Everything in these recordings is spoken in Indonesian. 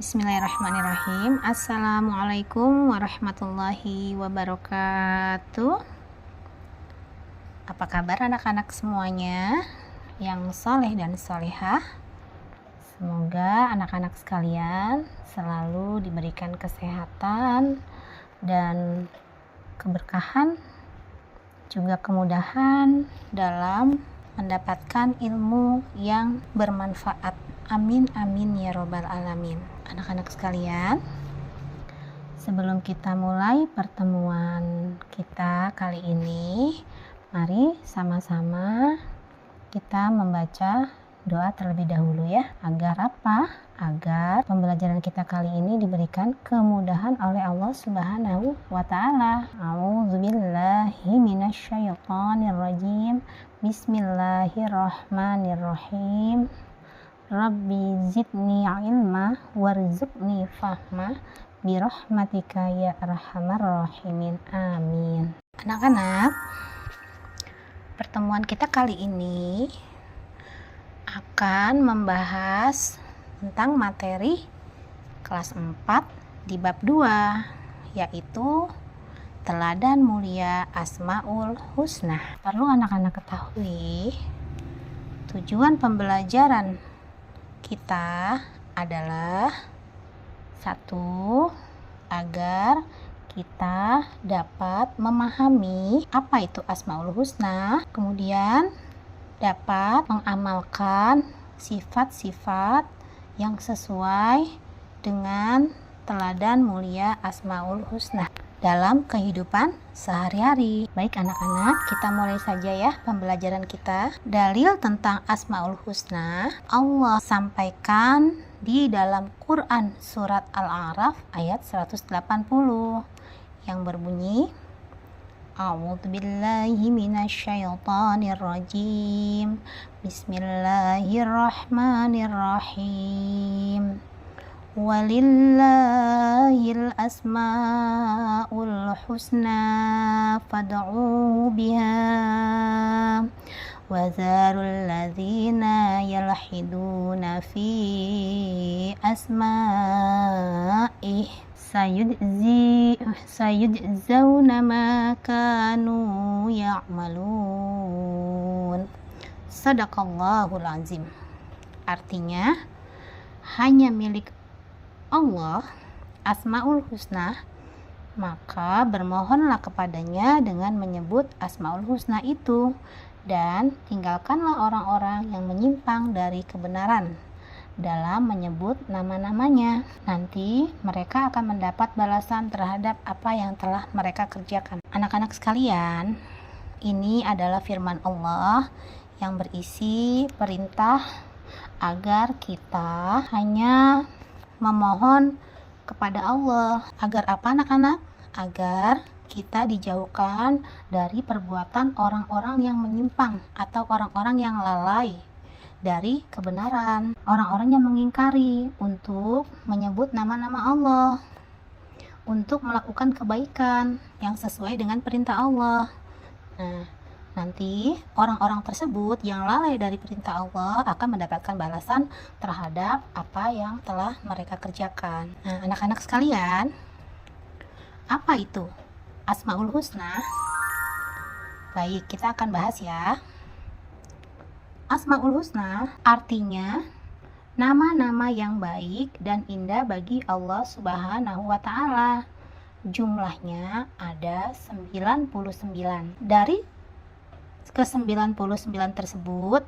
Bismillahirrahmanirrahim. Assalamualaikum warahmatullahi wabarakatuh. Apa kabar anak-anak semuanya yang soleh dan solehah? Semoga anak-anak sekalian selalu diberikan kesehatan dan keberkahan, juga kemudahan dalam mendapatkan ilmu yang bermanfaat. Amin amin ya robbal alamin. Anak-anak sekalian, sebelum kita mulai pertemuan kita kali ini, mari sama-sama kita membaca doa terlebih dahulu ya. Agar apa? Agar pembelajaran kita kali ini diberikan kemudahan oleh Allah Subhanahu wa taala. A'udzubillahi minasyaitonirrajim. Bismillahirrahmanirrahim. Rabbi zidni ilma warzuqni fahma birahmatika ya arhamar rahimin. Amin. Anak-anak, pertemuan kita kali ini akan membahas tentang materi kelas 4 di bab 2, yaitu teladan mulia Asmaul Husna. Perlu anak-anak ketahui, tujuan pembelajaran kita adalah satu, agar kita dapat memahami apa itu Asmaul Husna, kemudian dapat mengamalkan sifat-sifat yang sesuai dengan teladan mulia Asmaul Husna dalam kehidupan sehari-hari. Baik anak-anak, kita mulai saja ya pembelajaran kita. Dalil tentang Asmaul Husna Allah sampaikan di dalam Quran surat Al-A'raf ayat 180 yang berbunyi, A'udzubillahi minasyaitonirrajim. Bismillahirrahmanirrahim. Walillahil asmaul husna fad'uhu biha wa zarul ladzina yalhiduna fi asma'ih sayujzauna ma kanu ya'malun. Sadaqallahul azim. Artinya, hanya milik Allah Asmaul Husna, maka bermohonlah kepadanya dengan menyebut Asmaul Husna itu, dan tinggalkanlah orang-orang yang menyimpang dari kebenaran dalam menyebut nama-namanya. Nanti mereka akan mendapat balasan terhadap apa yang telah mereka kerjakan. Anak-anak sekalian, ini adalah firman Allah yang berisi perintah agar kita hanya memohon kepada Allah. Agar apa anak-anak? Agar kita dijauhkan dari perbuatan orang-orang yang menyimpang atau orang-orang yang lalai dari kebenaran, orang-orang yang mengingkari untuk menyebut nama-nama Allah, untuk melakukan kebaikan yang sesuai dengan perintah Allah. Nanti orang-orang tersebut yang lalai dari perintah Allah akan mendapatkan balasan terhadap apa yang telah mereka kerjakan. Anak-anak sekalian, apa itu Asmaul Husna? Baik, kita akan bahas ya. Asmaul Husna artinya nama-nama yang baik dan indah bagi Allah Subhanahu wa taala. Jumlahnya ada 99. Dari ke-99 tersebut,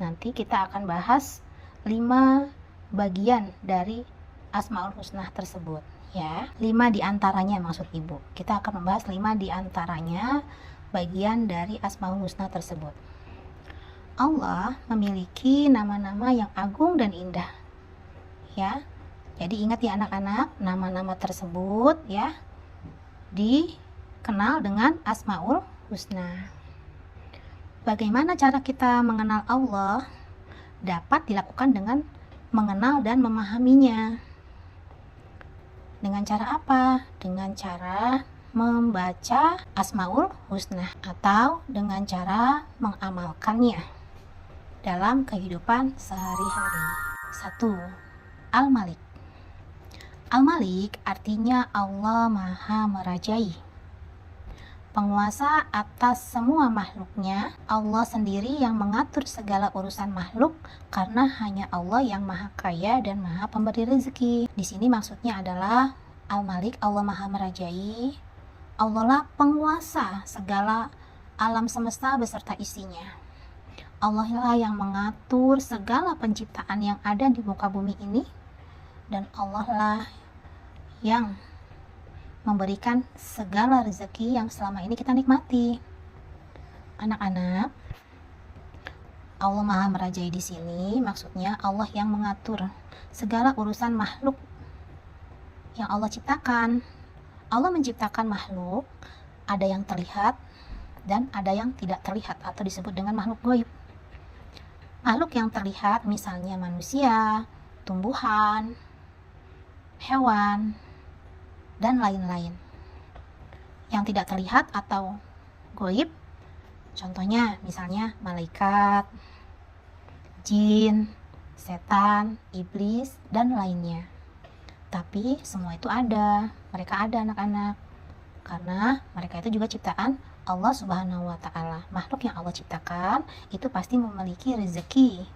nanti kita akan bahas 5 bagian dari Asmaul Husna tersebut ya. 5 diantaranya maksud ibu. Kita akan membahas 5 diantaranya bagian dari Asmaul Husna tersebut. Allah memiliki nama-nama yang agung dan indah ya. Jadi ingat ya anak-anak, nama-nama tersebut ya dikenal dengan Asmaul Husna. Bagaimana cara kita mengenal Allah? Dapat dilakukan dengan mengenal dan memahaminya. Dengan cara apa? Dengan cara membaca Asmaul Husna atau dengan cara mengamalkannya dalam kehidupan sehari-hari. 1. Al-Malik. Al-Malik artinya Allah Maha Merajai, penguasa atas semua makhluknya. Allah sendiri yang mengatur segala urusan makhluk karena hanya Allah yang Maha Kaya dan Maha Pemberi rezeki. Di sini maksudnya adalah Al-Malik, Allah Maha Merajai. Allah lah penguasa segala alam semesta beserta isinya. Allah lah yang mengatur segala penciptaan yang ada di muka bumi ini, dan Allah lah yang memberikan segala rezeki yang selama ini kita nikmati. Anak-anak, Allah Maha Merajai di sini maksudnya Allah yang mengatur segala urusan makhluk yang Allah ciptakan. Allah menciptakan makhluk, ada yang terlihat dan ada yang tidak terlihat atau disebut dengan makhluk gaib. Makhluk yang terlihat misalnya manusia, tumbuhan, hewan, dan lain-lain. Yang tidak terlihat atau gaib, contohnya misalnya malaikat, jin, setan, iblis, dan lainnya. Tapi semua itu ada, mereka ada anak-anak, karena mereka itu juga ciptaan Allah Subhanahu wa Ta'ala. Makhluk yang Allah ciptakan itu pasti memiliki rezeki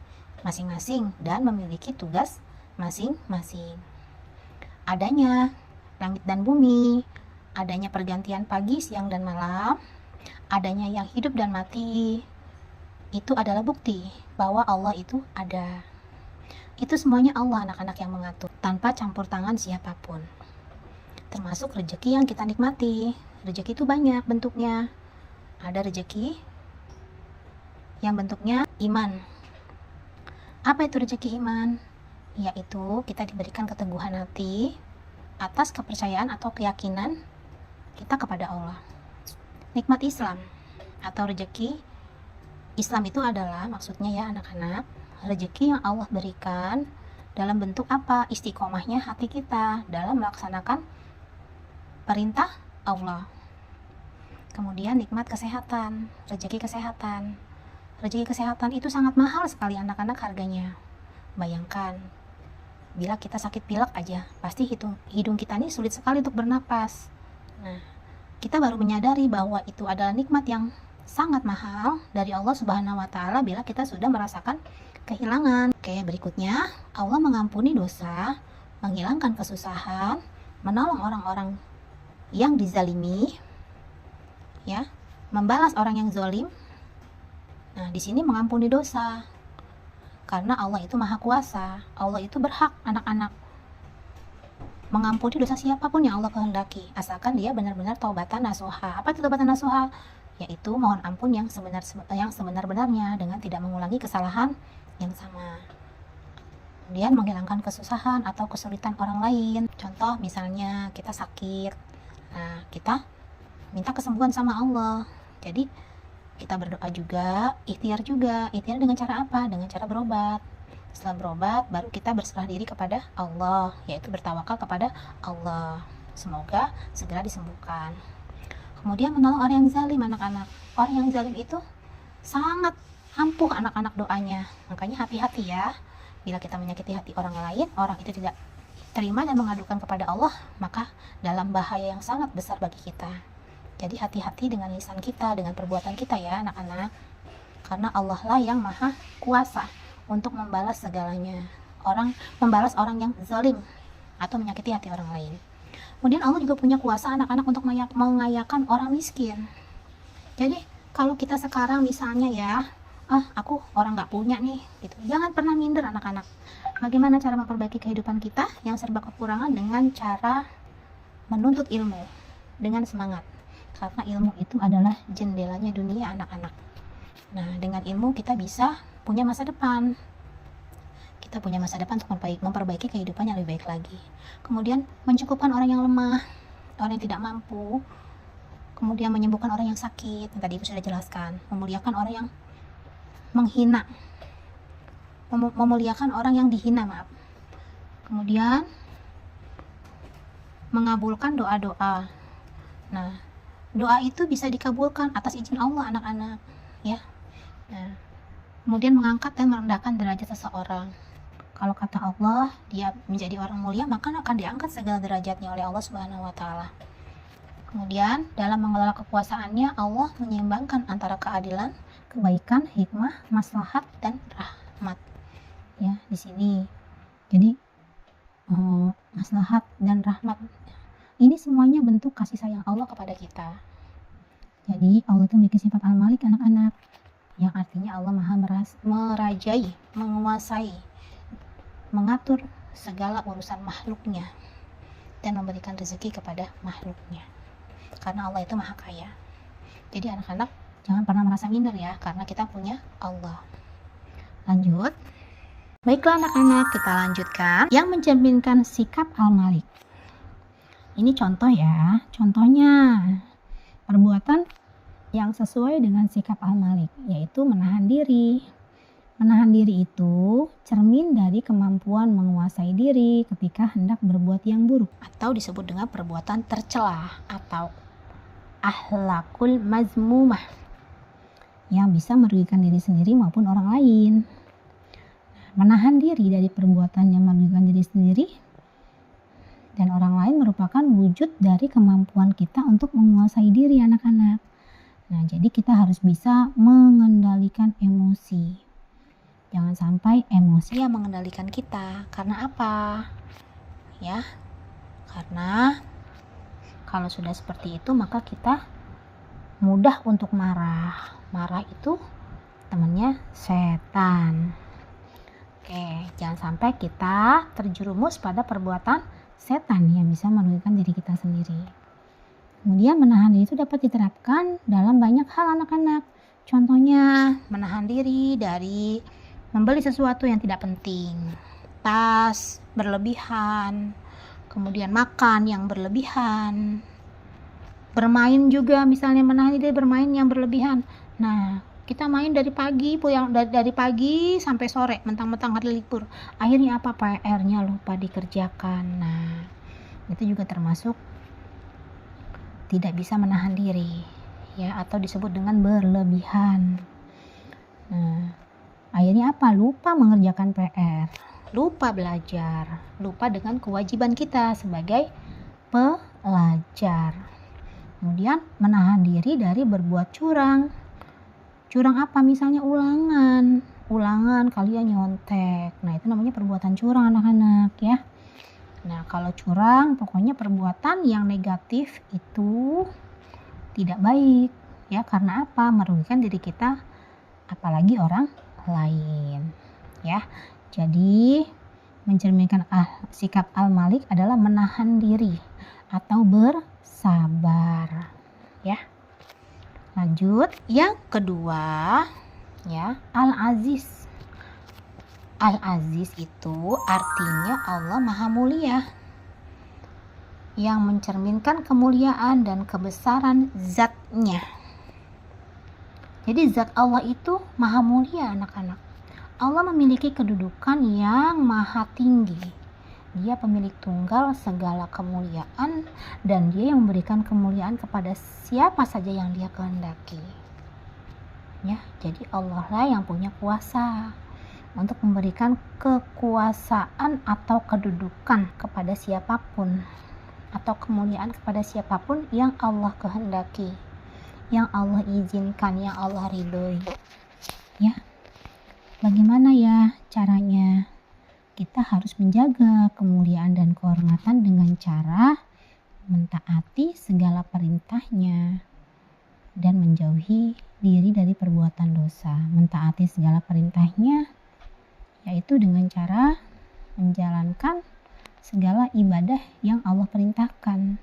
masing-masing dan memiliki tugas masing-masing. Adanya langit dan bumi, adanya pergantian pagi, siang, dan malam, adanya yang hidup dan mati, itu adalah bukti bahwa Allah itu ada. Itu semuanya Allah anak-anak yang mengatur tanpa campur tangan siapapun. Termasuk rezeki yang kita nikmati. Rezeki itu banyak bentuknya. Ada rezeki yang bentuknya iman. Apa itu rezeki iman? Yaitu kita diberikan keteguhan hati atas kepercayaan atau keyakinan kita kepada Allah. Nikmat Islam atau rezeki Islam itu adalah maksudnya ya anak-anak, rezeki yang Allah berikan dalam bentuk apa? Istiqomahnya hati kita dalam melaksanakan perintah Allah. Kemudian nikmat kesehatan, rezeki kesehatan. Rezeki kesehatan itu sangat mahal sekali anak-anak harganya. Bayangkan, bila kita sakit pilek aja, pasti hidung kita ini sulit sekali untuk bernapas. Nah, kita baru menyadari bahwa itu adalah nikmat yang sangat mahal dari Allah Subhanahu wa Ta'ala bila kita sudah merasakan kehilangan. Oke, berikutnya, Allah mengampuni dosa, menghilangkan kesusahan, menolong orang-orang yang dizalimi, ya, membalas orang yang zalim. Nah, di sini mengampuni dosa. Karena Allah itu Maha Kuasa. Allah itu berhak anak-anak mengampuni dosa siapapun yang Allah kehendaki, asalkan dia benar-benar taubatan nasuha. Apa itu taubatan nasuha? Yaitu mohon ampun yang sebenar-benarnya dengan tidak mengulangi kesalahan yang sama. Kemudian menghilangkan kesusahan atau kesulitan orang lain. Contoh misalnya kita sakit. Nah, kita minta kesembuhan sama Allah. Jadi kita berdoa juga, ikhtiar juga. Ikhtiar dengan cara apa? Dengan cara berobat. Setelah berobat, baru kita berserah diri kepada Allah, yaitu bertawakal kepada Allah. Semoga segera disembuhkan. Kemudian menolong orang yang zalim anak-anak. Orang yang zalim itu sangat ampuh anak-anak doanya. Makanya hati-hati ya. Bila kita menyakiti hati orang lain, orang itu tidak terima dan mengadukan kepada Allah, maka dalam bahaya yang sangat besar bagi kita. Jadi hati-hati dengan lisan kita, dengan perbuatan kita ya anak-anak. Karena Allah lah yang Maha Kuasa untuk membalas segalanya. Membalas orang yang zalim atau menyakiti hati orang lain. Kemudian Allah juga punya kuasa anak-anak untuk mengayakan orang miskin. Jadi kalau kita sekarang misalnya ya, aku orang nggak punya nih, gitu. Jangan pernah minder anak-anak. Bagaimana cara memperbaiki kehidupan kita yang serba kekurangan? Dengan cara menuntut ilmu dengan semangat. Karena ilmu itu adalah jendelanya dunia anak-anak. Nah, dengan ilmu kita bisa punya masa depan. Kita punya masa depan untuk memperbaiki kehidupan yang lebih baik lagi. Kemudian mencukupkan orang yang lemah, orang yang tidak mampu. Kemudian menyembuhkan orang yang sakit, yang tadi Ibu sudah jelaskan. Memuliakan orang yang menghina. Memuliakan orang yang dihina, maaf. Kemudian mengabulkan doa-doa. Nah, doa itu bisa dikabulkan atas izin Allah anak-anak, ya. Nah, kemudian mengangkat dan merendahkan derajat seseorang. Kalau kata Allah, dia menjadi orang mulia, maka akan diangkat segala derajatnya oleh Allah Subhanahu wa taala. Kemudian, dalam mengelola kekuasaannya, Allah menyeimbangkan antara keadilan, kebaikan, hikmah, maslahat, dan rahmat. Ya, di sini. Jadi, maslahat dan rahmat. Ini semuanya bentuk kasih sayang Allah kepada kita. Jadi, Allah itu memiliki sifat Al-Malik, anak-anak. Yang artinya Allah maha merajai, menguasai, mengatur segala urusan makhluknya dan memberikan rezeki kepada makhluknya, karena Allah itu maha kaya. Jadi anak-anak jangan pernah merasa minder ya, karena kita punya Allah. Lanjut. Baiklah anak-anak, kita lanjutkan yang mencerminkan sikap Al-Malik. Ini contoh ya, contohnya perbuatan yang sesuai dengan sikap Al-Malik, yaitu menahan diri. Menahan diri itu cermin dari kemampuan menguasai diri ketika hendak berbuat yang buruk, atau disebut dengan perbuatan tercela atau akhlakul mazmumah, yang bisa merugikan diri sendiri maupun orang lain. Menahan diri dari perbuatan yang merugikan diri sendiri dan orang lain merupakan wujud dari kemampuan kita untuk menguasai diri, anak-anak. Nah, jadi kita harus bisa mengendalikan emosi. Jangan sampai emosi yang mengendalikan kita. Karena apa? Ya, karena kalau sudah seperti itu, maka kita mudah untuk marah. Marah itu temannya setan. Oke, jangan sampai kita terjerumus pada perbuatan setan yang bisa merugikan diri kita sendiri. Kemudian menahan diri itu dapat diterapkan dalam banyak hal, anak-anak. Contohnya, menahan diri dari membeli sesuatu yang tidak penting, tas berlebihan, kemudian makan yang berlebihan, bermain juga, misalnya menahan diri bermain yang berlebihan. Nah, kita main dari pagi, dari pagi sampai sore, mentang-mentang hari libur. Akhirnya apa? PR-nya lupa dikerjakan. Nah, itu juga termasuk tidak bisa menahan diri, ya, atau disebut dengan berlebihan. Nah, akhirnya apa? Lupa mengerjakan PR, lupa belajar, lupa dengan kewajiban kita sebagai pelajar. Kemudian menahan diri dari berbuat curang. Curang apa? Misalnya ulangan kalian nyontek. Nah, itu namanya perbuatan curang, anak-anak, ya. Nah, kalau curang, pokoknya perbuatan yang negatif itu tidak baik, ya. Karena apa? Merugikan diri kita, apalagi orang lain, ya. Jadi mencerminkan sikap Al-Malik adalah menahan diri atau bersabar, ya. Lanjut, yang kedua, ya, Al-Aziz. Al-Aziz itu artinya Allah Maha Mulia, yang mencerminkan kemuliaan dan kebesaran zatnya. Jadi zat Allah itu maha mulia, anak-anak. Allah memiliki kedudukan yang maha tinggi. Dia pemilik tunggal segala kemuliaan, dan dia yang memberikan kemuliaan kepada siapa saja yang dia kehendaki. Ya, jadi Allah lah yang punya kuasa untuk memberikan kekuasaan atau kedudukan kepada siapapun, atau kemuliaan kepada siapapun yang Allah kehendaki, yang Allah izinkan, yang Allah ridhoi. Ya, bagaimana ya caranya? Kita harus menjaga kemuliaan dan kehormatan dengan cara mentaati segala perintahnya dan menjauhi diri dari perbuatan dosa. Mentaati segala perintahnya yaitu dengan cara menjalankan segala ibadah yang Allah perintahkan,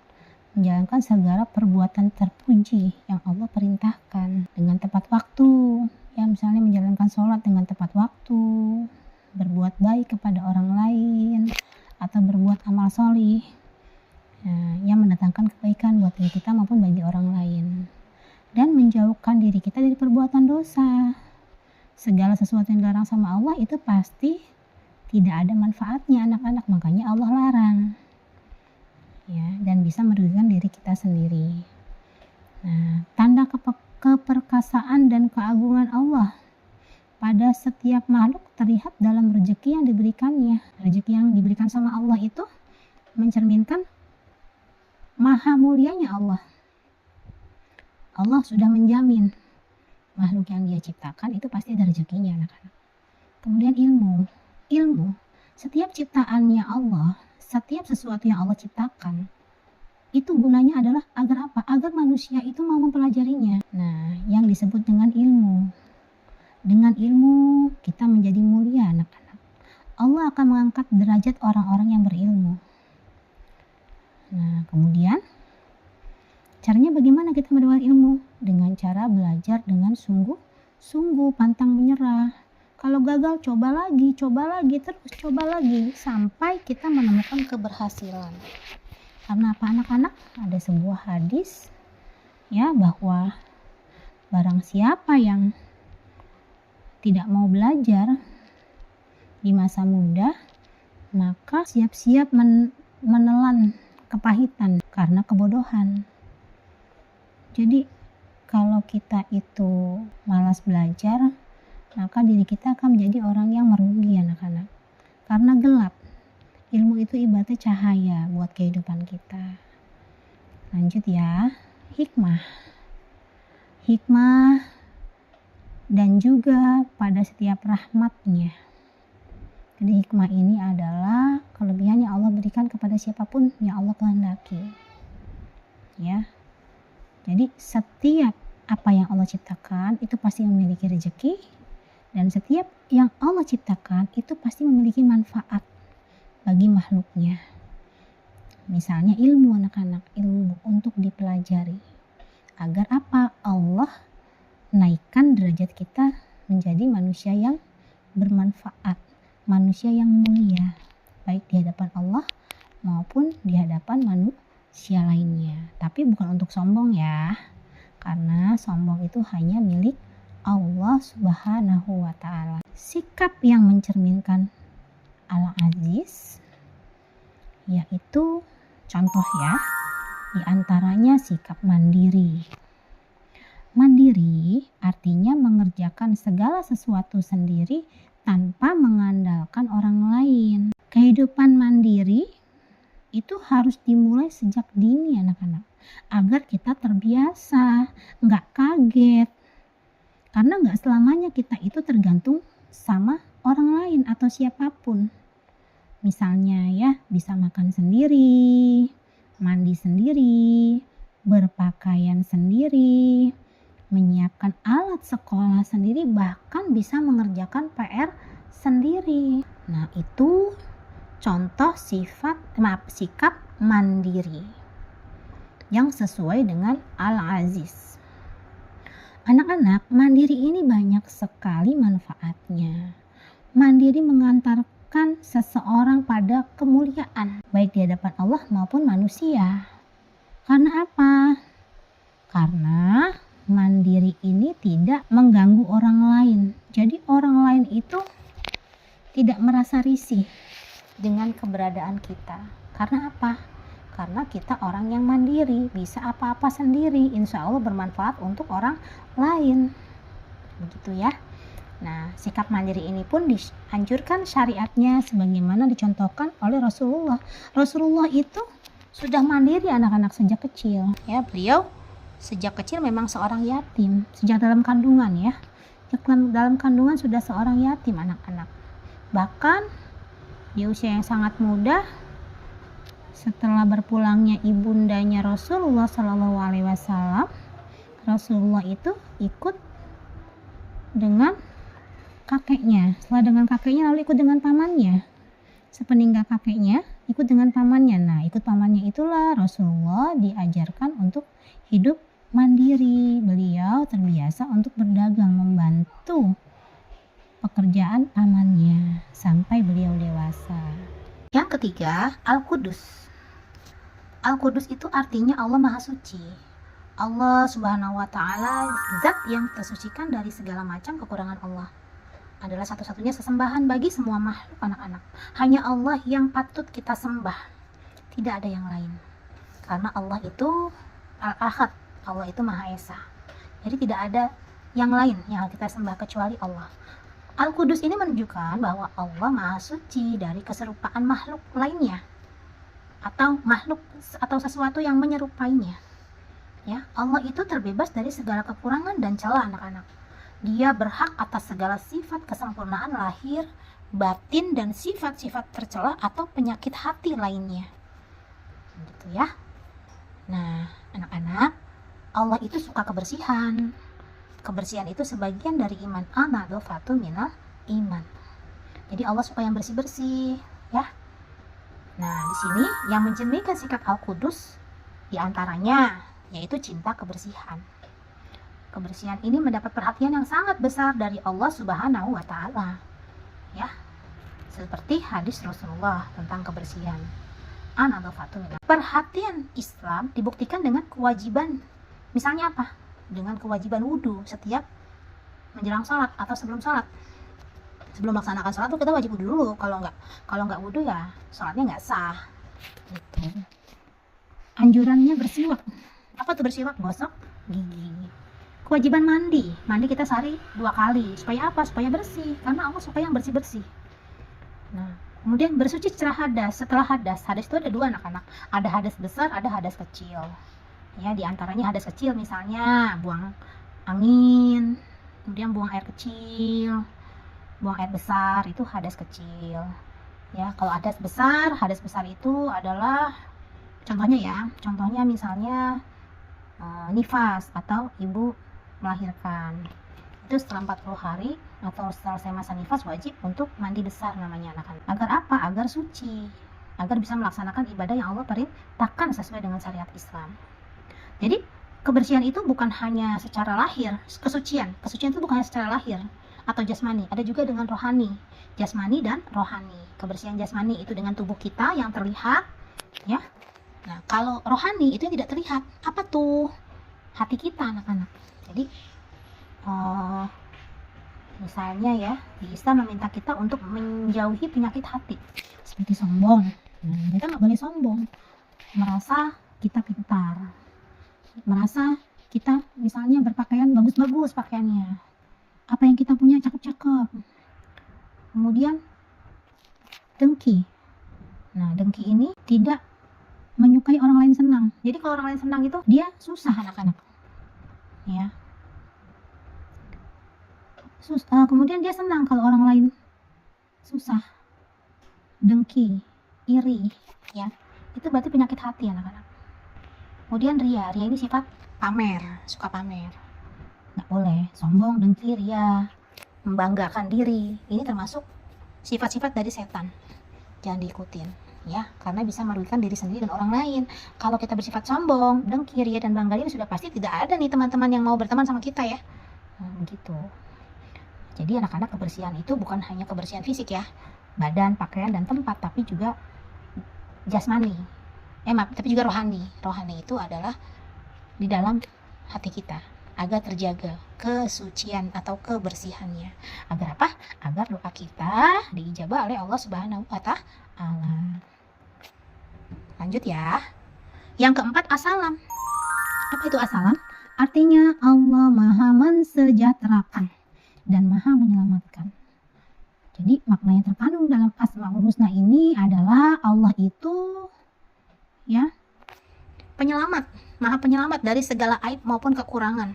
menjalankan segala perbuatan terpuji yang Allah perintahkan dengan tepat waktu, ya, misalnya menjalankan sholat dengan tepat waktu, berbuat baik kepada orang lain, atau berbuat amal sholih, yang mendatangkan kebaikan buat diri kita maupun bagi orang lain, dan menjauhkan diri kita dari perbuatan dosa. Segala sesuatu yang dilarang sama Allah itu pasti tidak ada manfaatnya, anak-anak, makanya Allah larang, ya, dan bisa merugikan diri kita sendiri. Nah, tanda keperkasaan dan keagungan Allah pada setiap makhluk terlihat dalam rezeki yang diberikannya. Rezeki yang diberikan sama Allah itu mencerminkan maha mulianya Allah. Allah sudah menjamin makhluk yang dia ciptakan itu pasti ada rezekinya, anak-anak. Kemudian ilmu, setiap ciptaannya Allah, setiap sesuatu yang Allah ciptakan, itu gunanya adalah agar apa? Agar manusia itu mau mempelajarinya. Nah, yang disebut dengan ilmu. Dengan ilmu kita menjadi mulia, anak-anak. Allah akan mengangkat derajat orang-orang yang berilmu. Nah, kemudian caranya bagaimana kita mendapatkan ilmu? Dengan cara belajar dengan sungguh-sungguh, pantang menyerah. Kalau gagal, coba lagi, terus coba lagi sampai kita menemukan keberhasilan. Karena apa, anak-anak? Ada sebuah hadis ya, bahwa barang siapa yang tidak mau belajar di masa muda, maka siap-siap menelan kepahitan karena kebodohan. Jadi kalau kita itu malas belajar, maka diri kita akan menjadi orang yang merugi, anak-anak. Karena gelap. Ilmu itu ibaratnya cahaya buat kehidupan kita. Lanjut ya, hikmah dan juga pada setiap rahmatnya. Jadi hikmah ini adalah kelebihan yang Allah berikan kepada siapapun yang Allah kehendaki. Ya. Jadi setiap apa yang Allah ciptakan itu pasti memiliki rezeki, dan setiap yang Allah ciptakan itu pasti memiliki manfaat bagi makhluknya. Misalnya ilmu, anak-anak, ilmu untuk dipelajari. Agar apa? Allah naikkan derajat kita menjadi manusia yang bermanfaat, manusia yang mulia, baik di hadapan Allah maupun di hadapan manusia lainnya. Tapi bukan untuk sombong ya, karena sombong itu hanya milik Allah Subhanahu wa Ta'ala. Sikap yang mencerminkan Al-Aziz yaitu contoh ya, diantaranya sikap mandiri. Mandiri artinya mengerjakan segala sesuatu sendiri tanpa mengandalkan orang lain. Kehidupan mandiri itu harus dimulai sejak dini, anak-anak, agar kita terbiasa, nggak kaget. Karena nggak selamanya kita itu tergantung sama orang lain atau siapapun. Misalnya ya, bisa makan sendiri, mandi sendiri, berpakaian sendiri, menyiapkan alat sekolah sendiri, bahkan bisa mengerjakan PR sendiri. Nah, itu contoh sikap mandiri yang sesuai dengan Al-Aziz. Anak-anak, mandiri ini banyak sekali manfaatnya. Mandiri mengantarkan seseorang pada kemuliaan, baik di hadapan Allah maupun manusia. Karena apa? Karena mandiri ini tidak mengganggu orang lain. Jadi orang lain itu tidak merasa risih dengan keberadaan kita. Karena apa? Karena kita orang yang mandiri, bisa apa-apa sendiri, insya Allah bermanfaat untuk orang lain. Begitu ya. Nah, sikap mandiri ini pun dianjurkan syariatnya sebagaimana dicontohkan oleh Rasulullah. Rasulullah itu sudah mandiri, anak-anak, sejak kecil. Ya, beliau sejak kecil memang seorang yatim, sejak dalam kandungan ya. Sejak dalam kandungan sudah seorang yatim, anak-anak. Bahkan di usia yang sangat muda, setelah berpulangnya ibundanya Rasulullah SAW, Rasulullah itu ikut dengan kakeknya. Setelah dengan kakeknya, lalu ikut dengan pamannya. Sepeninggal kakeknya, ikut dengan pamannya. Nah, ikut pamannya itulah Rasulullah diajarkan untuk hidup mandiri. Beliau terbiasa untuk berdagang, membantu pekerjaan pamannya sampai beliau dewasa. Yang ketiga, Al-Qudus. Al-Qudus itu artinya Allah Maha Suci. Allah Subhanahu wa Ta'ala, zat yang tersucikan dari segala macam kekurangan Allah, adalah satu-satunya sesembahan bagi semua makhluk, anak-anak. Hanya Allah yang patut kita sembah, tidak ada yang lain. Karena Allah itu Al-Ahad, Allah itu Maha Esa. Jadi tidak ada yang lain yang kita sembah kecuali Allah. Al-Qudus ini menunjukkan bahwa Allah Maha Suci dari keserupaan makhluk lainnya atau makhluk atau sesuatu yang menyerupainya. Ya, Allah itu terbebas dari segala kekurangan dan celah anak-anak. Dia berhak atas segala sifat kesempurnaan lahir, batin, dan sifat-sifat tercela atau penyakit hati lainnya. Gitu ya. Nah, anak-anak, Allah itu suka kebersihan. Kebersihan itu sebagian dari iman. An-nadhafatu minal iman. Jadi Allah suka yang bersih-bersih, ya. Nah, di sini yang mencerminkan sikap Al-Qudus diantaranya yaitu cinta kebersihan. Kebersihan ini mendapat perhatian yang sangat besar dari Allah Subhanahu wa Ta'ala, ya. Seperti hadis Rasulullah tentang kebersihan. An-nadhafatu minal. Perhatian Islam dibuktikan dengan kewajiban. Misalnya apa? Dengan kewajiban wudhu setiap menjelang sholat atau sebelum sholat. Sebelum melaksanakan sholat tuh kita wajib wudhu dulu. Kalau nggak wudhu ya sholatnya nggak sah. Gitu. Anjurannya bersiwak. Apa tuh bersiwak? Gosok gigi. Kewajiban mandi. Mandi kita sehari 2 kali. Supaya apa? Supaya bersih. Karena Allah suka yang bersih-bersih. Nah, kemudian bersuci setelah hadas. Setelah hadas itu ada 2 anak-anak. Ada hadas besar, ada hadas kecil. Ya, diantaranya hadas kecil misalnya buang angin, kemudian buang air kecil, buang air besar itu hadas kecil. Ya, kalau hadas besar itu adalah contohnya misalnya nifas atau ibu melahirkan. Itu setelah 40 hari atau setelah selesai masa nifas wajib untuk mandi besar namanya anak-anak. Agar apa? Agar suci, agar bisa melaksanakan ibadah yang Allah perintahkan sesuai dengan syariat Islam. Jadi kebersihan itu bukan hanya secara lahir, kesucian itu bukan hanya secara lahir atau jasmani, ada juga dengan rohani, jasmani dan rohani. Kebersihan jasmani itu dengan tubuh kita yang terlihat, ya. Nah, kalau rohani itu yang tidak terlihat, apa tuh? Hati kita, anak-anak. Jadi misalnya ya, di Islam meminta kita untuk menjauhi penyakit hati seperti sombong. Nah, kita nggak boleh sombong, merasa kita pintar, merasa kita misalnya berpakaian bagus-bagus pakaiannya, apa yang kita punya cakep-cakep. Kemudian dengki. Nah, dengki ini tidak menyukai orang lain senang. Jadi kalau orang lain senang itu dia susah, anak-anak. Ya. Kemudian dia senang kalau orang lain susah. Dengki, iri, ya. Itu berarti penyakit hati, anak-anak. Kemudian ria ini sifat pamer, suka pamer. Nggak boleh, sombong, dengki, ria, membanggakan diri. Ini termasuk sifat-sifat dari setan. Jangan diikutin, ya, karena bisa merugikan diri sendiri dan orang lain. Kalau kita bersifat sombong, dengki, ria, dan bangga diri, sudah pasti tidak ada nih teman-teman yang mau berteman sama kita, ya. Nah, begitu. Jadi anak-anak, kebersihan itu bukan hanya kebersihan fisik, ya, badan, pakaian, dan tempat, tapi juga jasmani. Tapi juga rohani. Rohani itu adalah di dalam hati kita, agar terjaga kesucian atau kebersihannya. Agar apa? Agar doa kita diijabah oleh Allah Subhanahu wa Ta'ala. Lanjut ya. Yang keempat, as-salam. Apa itu as-salam? Artinya Allah Maha mensejahterakan dan Maha menyelamatkan. Jadi makna yang terkandung dalam Asmaul Husna ini adalah Allah itu, ya, penyelamat, Maha penyelamat dari segala aib maupun kekurangan,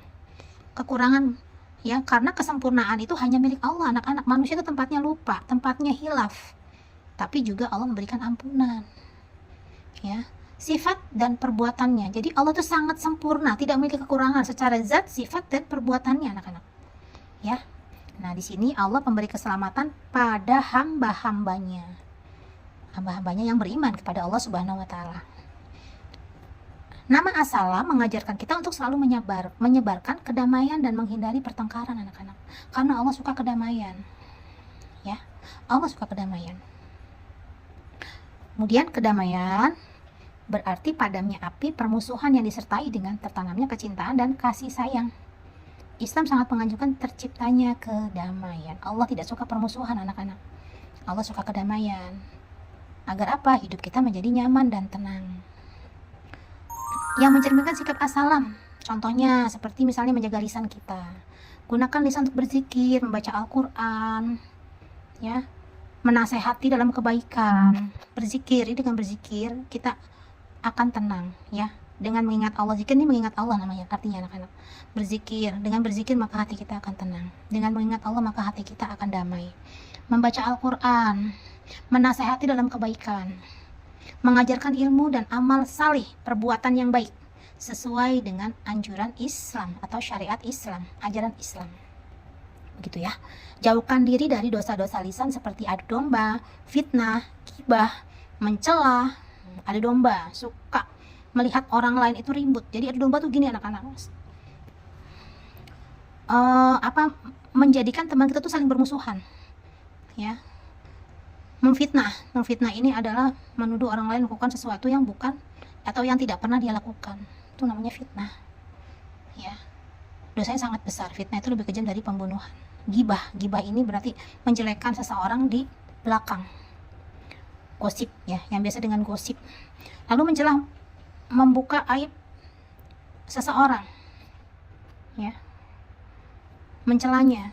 ya, karena kesempurnaan itu hanya milik Allah, anak-anak. Manusia itu tempatnya lupa, tempatnya hilaf, tapi juga Allah memberikan ampunan, ya, sifat dan perbuatannya. Jadi Allah itu sangat sempurna, tidak memiliki kekurangan secara zat, sifat, dan perbuatannya, anak-anak, ya. Nah, di sini Allah memberi keselamatan pada hamba-hambanya yang beriman kepada Allah Subhanahu wa Ta'ala. Nama as-salam mengajarkan kita untuk selalu menyebarkan kedamaian dan menghindari pertengkaran, anak-anak. Karena Allah suka kedamaian, ya. Allah suka kedamaian. Kemudian kedamaian berarti padamnya api permusuhan yang disertai dengan tertanamnya kecintaan dan kasih sayang. Islam sangat menganjurkan terciptanya kedamaian. Allah tidak suka permusuhan, anak-anak. Allah suka kedamaian. Agar apa? Hidup kita menjadi nyaman dan tenang. Yang mencerminkan sikap as-salam, contohnya seperti misalnya menjaga lisan kita, Gunakan lisan untuk berzikir, membaca Al-Quran, ya, menasehati dalam kebaikan. Berzikir, dengan berzikir kita akan tenang, ya. Dengan mengingat Allah, zikir ini mengingat Allah namanya, artinya anak-anak. Berzikir, dengan berzikir maka hati kita akan tenang. Dengan mengingat Allah maka hati kita akan damai. Membaca Al-Quran, menasehati dalam kebaikan, mengajarkan ilmu dan amal salih, perbuatan yang baik sesuai dengan anjuran Islam atau syariat Islam, ajaran Islam. Begitu ya. Jauhkan diri dari dosa-dosa lisan seperti adu domba, fitnah, gibah, mencela. Adu domba, suka melihat orang lain itu ribut. Jadi adu domba tuh gini anak-anak. Menjadikan teman kita tuh saling bermusuhan. Ya. Memfitnah ini adalah menuduh orang lain melakukan sesuatu yang bukan atau yang tidak pernah dia lakukan. Itu namanya fitnah. Ya. Dosanya sangat besar. Fitnah itu lebih kejam dari pembunuhan. Gibah ini berarti menjelekkan seseorang di belakang. Gosip, ya, yang biasa dengan gosip. Lalu mencela, membuka aib seseorang, ya, mencelanya.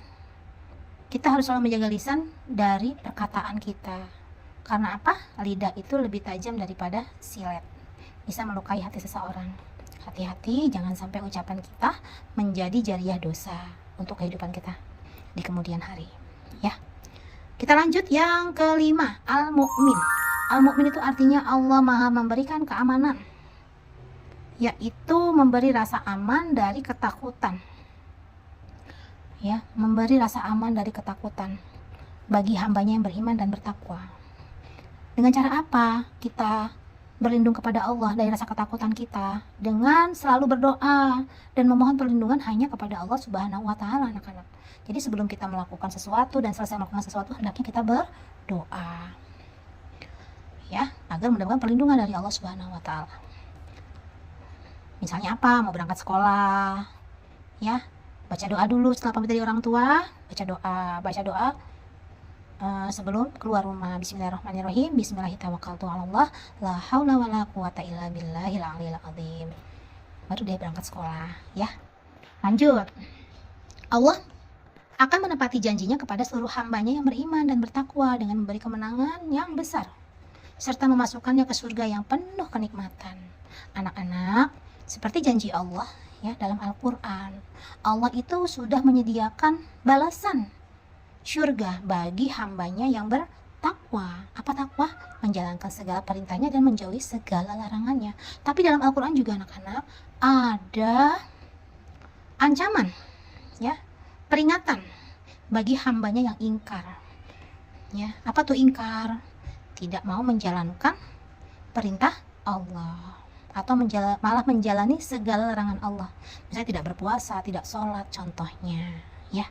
Kita harus selalu menjaga lisan dari perkataan kita. Karena apa? Lidah itu lebih tajam daripada silet, bisa melukai hati seseorang. Hati-hati, jangan sampai ucapan kita menjadi jariah dosa untuk kehidupan kita di kemudian hari, ya. Kita lanjut yang kelima, al-mu'min. Al-mu'min itu artinya Allah Maha memberikan keamanan, yaitu memberi rasa aman dari ketakutan. Ya, memberi rasa aman dari ketakutan bagi hambanya yang beriman dan bertakwa. Dengan cara apa kita berlindung kepada Allah dari rasa ketakutan kita? Dengan selalu berdoa dan memohon perlindungan hanya kepada Allah Subhanahu wa Ta'ala, anak-anak. Jadi sebelum kita melakukan sesuatu dan selesai melakukan sesuatu, hendaknya kita berdoa, ya, agar mendapatkan perlindungan dari Allah Subhanahu wa Ta'ala. Misalnya apa? Mau berangkat sekolah, ya, baca doa dulu setelah pamit dari orang tua. Baca doa sebelum keluar rumah. Bismillahirrahmanirrahim. Bismillahirrahmanirrahim. La haula wala quwata illa billahil aliyil azim. Baru dia berangkat sekolah, ya. Lanjut. Allah akan menepati janjinya kepada seluruh hambanya yang beriman dan bertakwa dengan memberi kemenangan yang besar serta memasukkannya ke surga yang penuh kenikmatan. Anak-anak, seperti janji Allah, ya, dalam Al-Quran, Allah itu sudah menyediakan balasan surga bagi hambanya yang bertakwa. Apa takwa? Menjalankan segala perintahnya dan menjauhi segala larangannya. Tapi dalam Al-Quran juga anak-anak ada ancaman, ya, peringatan bagi hambanya yang ingkar, ya. Apa tuh ingkar? Tidak mau menjalankan perintah Allah atau malah menjalani segala larangan Allah. Misalnya tidak berpuasa, tidak sholat contohnya, ya.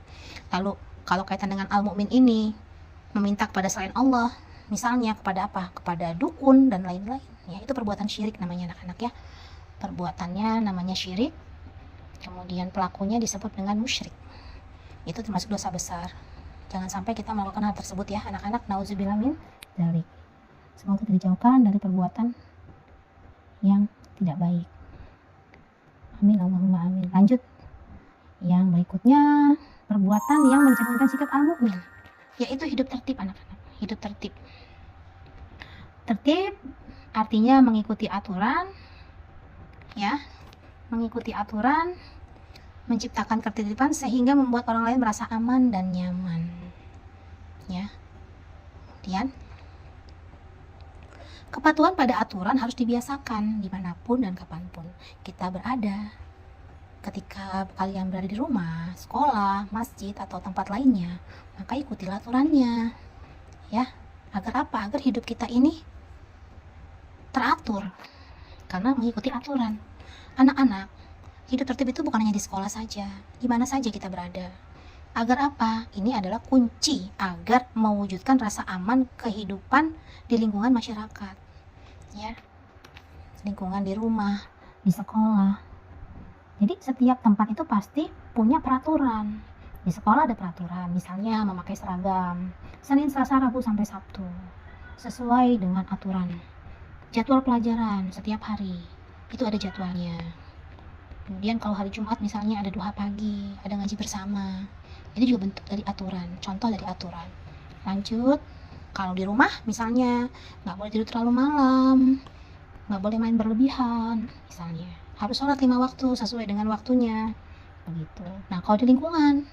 Lalu kalau kaitan dengan al-mu'min ini, meminta kepada selain Allah, misalnya kepada apa? Kepada dukun dan lain-lain, ya, itu perbuatan syirik namanya anak-anak, ya. Perbuatannya namanya syirik. Kemudian pelakunya disebut dengan musyrik. Itu termasuk dosa besar. Jangan sampai kita melakukan hal tersebut, ya anak-anak. Nauzubillah min dzalik. Semoga dijauhkan dari perbuatan yang tidak baik. Amin, Allahumma amin. Lanjut. Yang berikutnya, perbuatan yang mencerminkan sikap al-mu'min, yaitu hidup tertib, anak-anak. Hidup tertib. Tertib artinya mengikuti aturan, ya. Mengikuti aturan, menciptakan ketertiban sehingga membuat orang lain merasa aman dan nyaman, ya. Kemudian kepatuhan pada aturan harus dibiasakan dimanapun dan kapanpun kita berada. Ketika kalian berada di rumah, sekolah, masjid, atau tempat lainnya, maka ikutilah aturannya, ya. Agar apa? Agar hidup kita ini teratur karena mengikuti aturan. Anak-anak, hidup tertib itu bukan hanya di sekolah saja, di mana saja kita berada. Agar apa? Ini adalah kunci agar mewujudkan rasa aman kehidupan di lingkungan masyarakat, ya. Lingkungan di rumah, di sekolah. Jadi setiap tempat itu pasti punya peraturan. Di sekolah ada peraturan, misalnya memakai seragam Senin, Selasa, Rabu sampai Sabtu sesuai dengan aturan. Jadwal pelajaran setiap hari itu ada jadwalnya. Kemudian kalau hari Jumat misalnya ada duha pagi, ada ngaji bersama. Ini juga bentuk dari aturan, contoh dari aturan. Lanjut, kalau di rumah misalnya nggak boleh tidur terlalu malam, nggak boleh main berlebihan misalnya. Harus sholat 5 waktu sesuai dengan waktunya. Begitu. Nah, kalau di lingkungan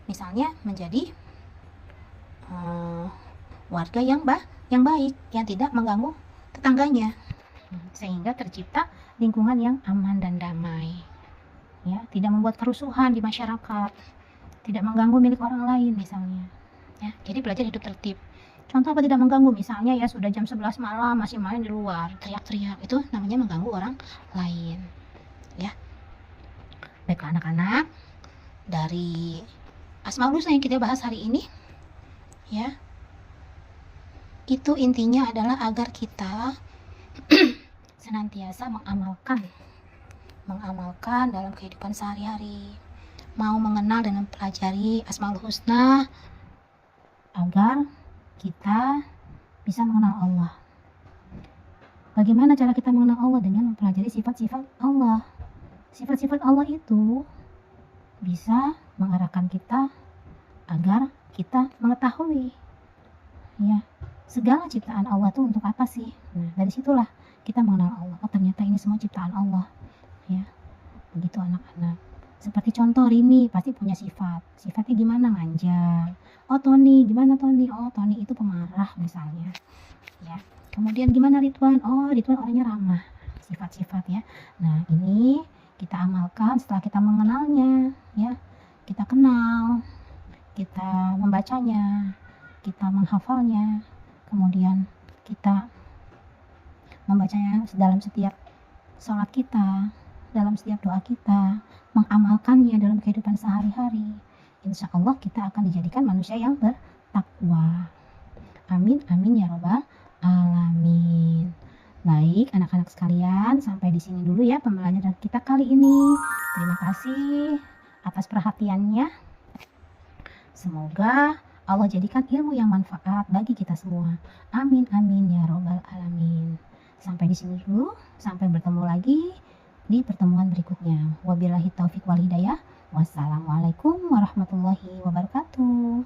misalnya menjadi warga yang baik, yang tidak mengganggu tetangganya, sehingga tercipta lingkungan yang aman dan damai, ya, tidak membuat kerusuhan di masyarakat, tidak mengganggu milik orang lain misalnya, ya. Jadi belajar hidup tertib. Contoh apa tidak mengganggu, misalnya ya sudah jam 11 malam masih main di luar, teriak-teriak, itu namanya mengganggu orang lain, ya. Baiklah anak-anak, dari Asmaul Husna yang kita bahas hari ini, ya, itu intinya adalah agar kita senantiasa mengamalkan dalam kehidupan sehari-hari, mau mengenal dan mempelajari Asmaul Husna agar kita bisa mengenal Allah. Bagaimana cara kita mengenal Allah? Dengan mempelajari sifat-sifat Allah. Sifat-sifat Allah itu bisa mengarahkan kita agar kita mengetahui, ya, segala ciptaan Allah itu untuk apa sih. Nah, dari situlah kita mengenal Allah. Oh, ternyata ini semua ciptaan Allah, ya. Begitu anak-anak. Seperti contoh Rini pasti punya sifat. Sifatnya gimana? Manja. Oh, Tony, gimana Tony? Oh, Tony itu pemarah misalnya, ya. Kemudian gimana Ridwan? Oh, Ridwan orangnya ramah. Sifat-sifat, ya. Nah, ini kita amalkan setelah kita mengenalnya, ya. Kita kenal, kita membacanya, kita menghafalnya, kemudian kita membacanya dalam setiap sholat kita, dalam setiap doa kita, mengamalkannya dalam kehidupan sehari-hari. Insya Allah kita akan dijadikan manusia yang bertakwa. Amin, amin ya robbal alamin. Baik anak-anak sekalian, sampai di sini dulu ya pembelajaran kita kali ini. Terima kasih atas perhatiannya. Semoga Allah jadikan ilmu yang manfaat bagi kita semua. Amin, amin ya robbal alamin. Sampai di sini dulu, sampai bertemu lagi di pertemuan berikutnya. Wabillahi taufiq wal hidayah. Wassalamualaikum warahmatullahi wabarakatuh.